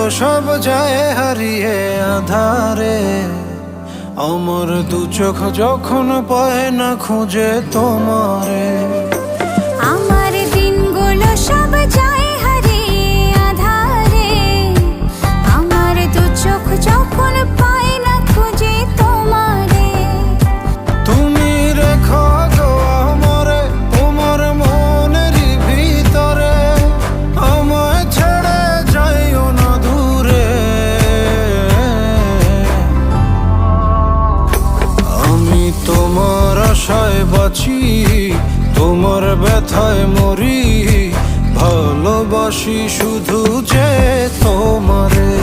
সব যায় হারিয়ে আধারে, আমার দু চোখ যখন পায় না খুঁজে তোমারে। আমার দিনগুলো সব যায় হারিয়ে আধারে, আমার দু চোখ যখন পায় না খুঁজে তোমারে। তুমি রেখো গো আমারে তোমার মনেরই ভিতরে, আমায় ছেড়ে যাইও না দূরে। আমি তোমার আশায় বাঁচি, তোমার ব্যথায় মরি, ভালোবাসি শুধু যে তোমারে।